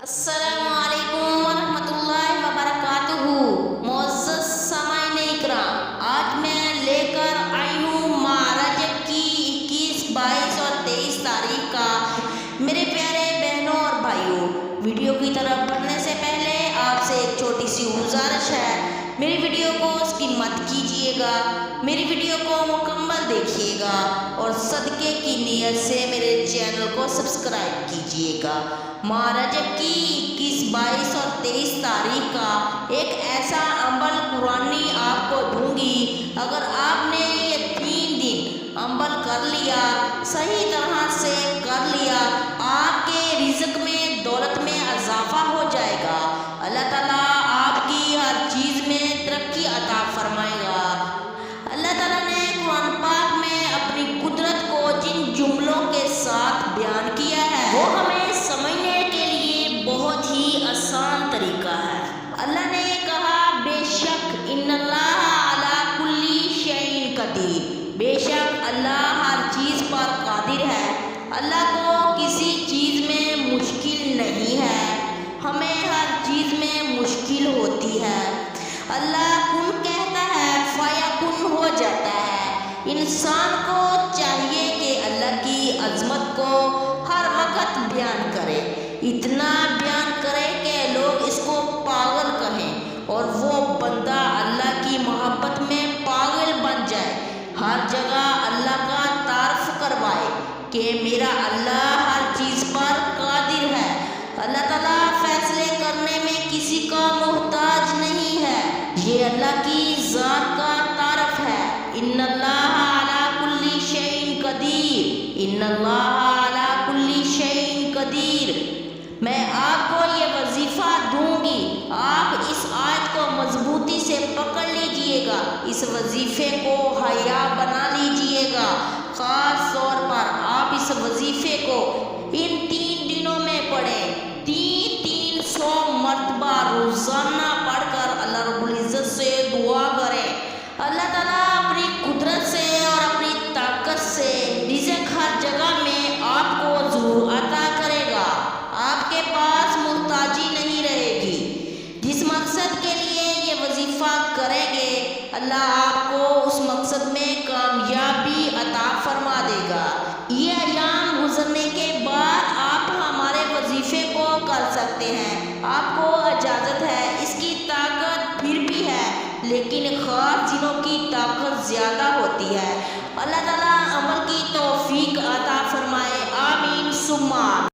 السلام علیکم ورحمۃ اللہ وبرکاتہ۔ معزز سامعین اکرام، آج میں لے کر آئی ہوں ماہ رجب کی 21، 22 اور 23 تاریخ کا۔ میرے پیارے بہنوں اور بھائیوں، ویڈیو کی طرف بڑھنے سے پہلے آپ سے ایک چھوٹی سی گزارش ہے، میری ویڈیو کو اسکپ مت کیجیے گا، میری ویڈیو کو مکمل دیکھیے گا اور صدقے کی نیت سے میرے چینل کو سبسکرائب کیجیے گا۔ ماہ رجب کی 21، 22 اور 23 تاریخ کا ایک ایسا عمل قرآنی آپ کو دوں گی، اگر آپ نے یہ 3 دن عمل کر لیا، صحیح طرح سے کر لیا، آپ کے رزق میں، دولت میں اضافہ ہو جائے گا۔ اللہ تعالیٰ آپ کی ہر چیز میں ترقی عطا فرمائے گا۔ اللہ تعالیٰ نے قرآن پاک میں اپنی قدرت کو جن جملوں کے ساتھ بیان کیا ہے وہ ہمیں سمجھنے کے لیے بہت ہی آسان طریقہ ہے۔ اللہ نے کہا، بے شک ان اللہ علی کل شیء قدیر، بے شک اللہ ہر چیز پر قادر ہے۔ اللہ کو کسی چیز میں مشکل نہیں ہے، ہمیں ہر چیز میں مشکل ہوتی ہے۔ اللہ کن کہتا ہے فیکن ہو جاتا ہے۔ انسان کو چاہیے کہ اللہ کی عظمت کو ہر وقت بیان کرے، اتنا بیان کرے کہ لوگ اس کو پاگل کہیں اور وہ بندہ اللہ کی محبت میں پاگل بن جائے۔ ہر جگہ اللہ کا تعارف کروائے کہ میرا اللہ ہر چیز پر قادر ہے۔ اللہ تعالیٰ فیصلے کرنے میں کسی کا محتاج نہیں ہے، یہ اللہ کی ذات کا تعارف ہے۔ ان اللہ علی کل شیء قدیر، ان اللہ علی کل شیء قدیر۔ میں آپ کو یہ وظیفہ دوں گی، آپ اس آیت کو مضبوطی سے پکڑ لیجئے گا، اس وظیفے کو حیا بنا لیجئے گا۔ خاص طور پر آپ اس وظیفے کو ان 3 دنوں میں پڑھیں، 300 مرتبہ روزانہ پڑھ کر اللہ رب العزت سے دعا کریں۔ اللہ تعالیٰ اپنی قدرت سے اور اپنی طاقت سے رزق ہر جگہ میں آپ کو ضرور عطا کرے گا، آپ کے پاس محتاجی نہیں رہے گی۔ جس مقصد کے لیے یہ وظیفہ کریں گے، اللہ آپ کو اس مقصد میں کامیابی عطا فرما دے گا۔ یہ ایام گزرنے کے بعد آپ ہمارے وظیفے کو کر سکتے ہیں، آپ کو اجازت ہے، اس کی طاقت پھر بھی ہے، لیکن خاص دنوں کی طاقت زیادہ ہوتی ہے۔ اللہ تعالیٰ عمل کی توفیق عطا فرمائے، آمین ثم آمین۔